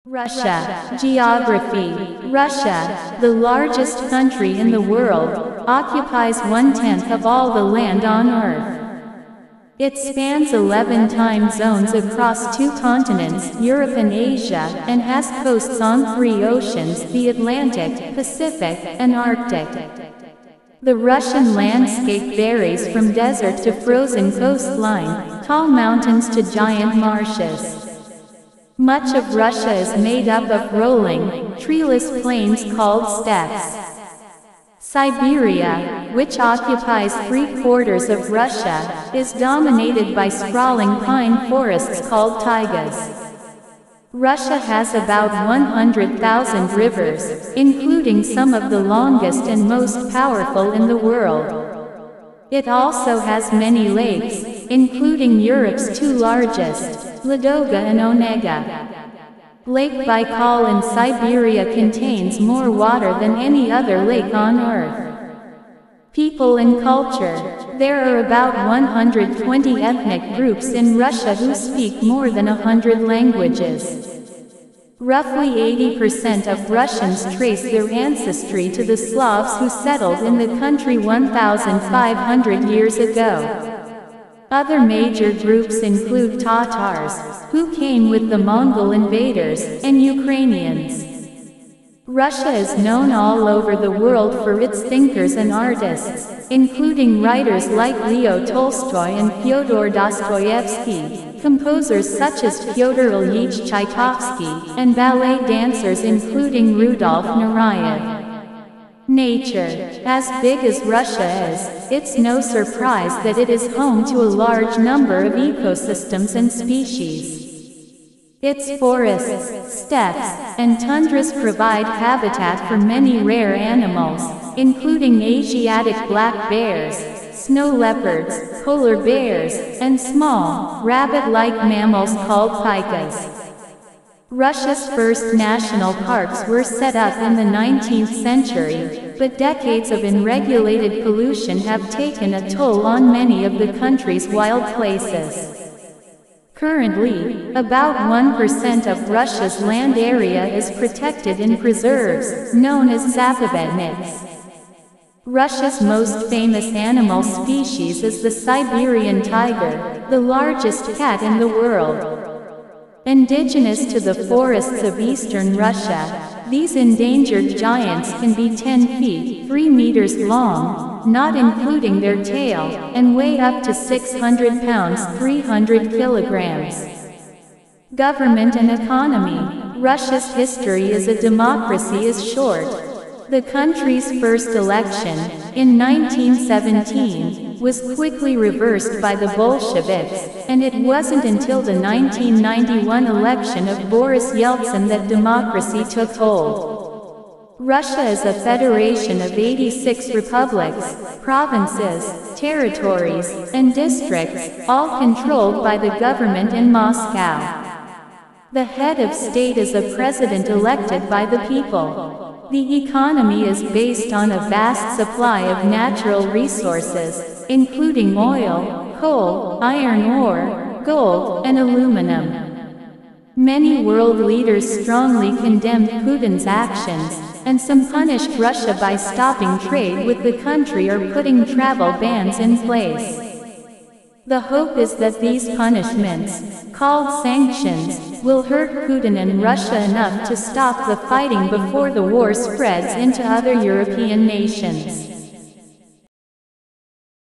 Russia. Geography. Russia, the largest country in the world, occupies 1/10 of all the land on Earth. It spans 11 time zones across 2 continents, Europe and Asia, and has coasts on 3 oceans, the Atlantic, Pacific, and Arctic. The Russian landscape varies from desert to frozen coastline, tall mountains to giant marshes. Much of Russia is made up of rolling, treeless plains called steppes. Siberia, which occupies 3/4 of Russia, is dominated by sprawling pine forests called taigas. Russia has about 100,000 rivers, including some of the longest and most powerful in the world. It also has many lakes, including Europe's 2 largest, Ladoga and Onega. Lake Baikal in Siberia contains more water than any other lake on Earth. People and culture. There are about 120 ethnic groups in Russia who speak more than 100 languages. Roughly 80% of Russians trace their ancestry to the Slavs who settled in the country 1,500 years ago. Other major groups include Tatars, who came with the Mongol invaders, and Ukrainians. Russia is known all over the world for its thinkers and artists, including writers like Leo Tolstoy and Fyodor Dostoevsky, composers such as Fyodor Ilyich Tchaikovsky, and ballet dancers including Rudolf Nureyev. Nature. As big as Russia is, it's no surprise that it is home to a large number of ecosystems and species. Its forests, steppes, and tundras provide habitat for many rare animals, including Asiatic black bears, snow leopards, polar bears, and small, rabbit-like mammals called taigas. Russia's first national parks were set up in the 19th century, but decades of unregulated pollution have taken a toll on many of the country's wild places. Currently, about 1% of Russia's land area is protected in preserves, known as zapovedniks. Russia's most famous animal species is the Siberian tiger, the largest cat in the world. Indigenous to the forests of eastern Russia, these endangered giants can be 10 feet, 3 meters long, not including their tail, and weigh up to 600 pounds, 300 kilograms. Government and economy. Russia's history as a democracy is short. The country's first election, in 1917, was quickly reversed by the Bolsheviks, and it wasn't until the 1991 election of Boris Yeltsin that democracy took hold. Russia is a federation of 86 republics, provinces, territories, and districts, all controlled by the government in Moscow. The head of state is a president elected by the people. The economy is based on a vast supply of natural resources, including oil, coal, iron ore, gold, and aluminum. Many world leaders strongly condemned Putin's actions, and some punished Russia by stopping trade with the country or putting travel bans in place. The hope is that these punishments, called sanctions, will hurt Putin and Russia enough to stop the fighting before the war spreads into other European nations.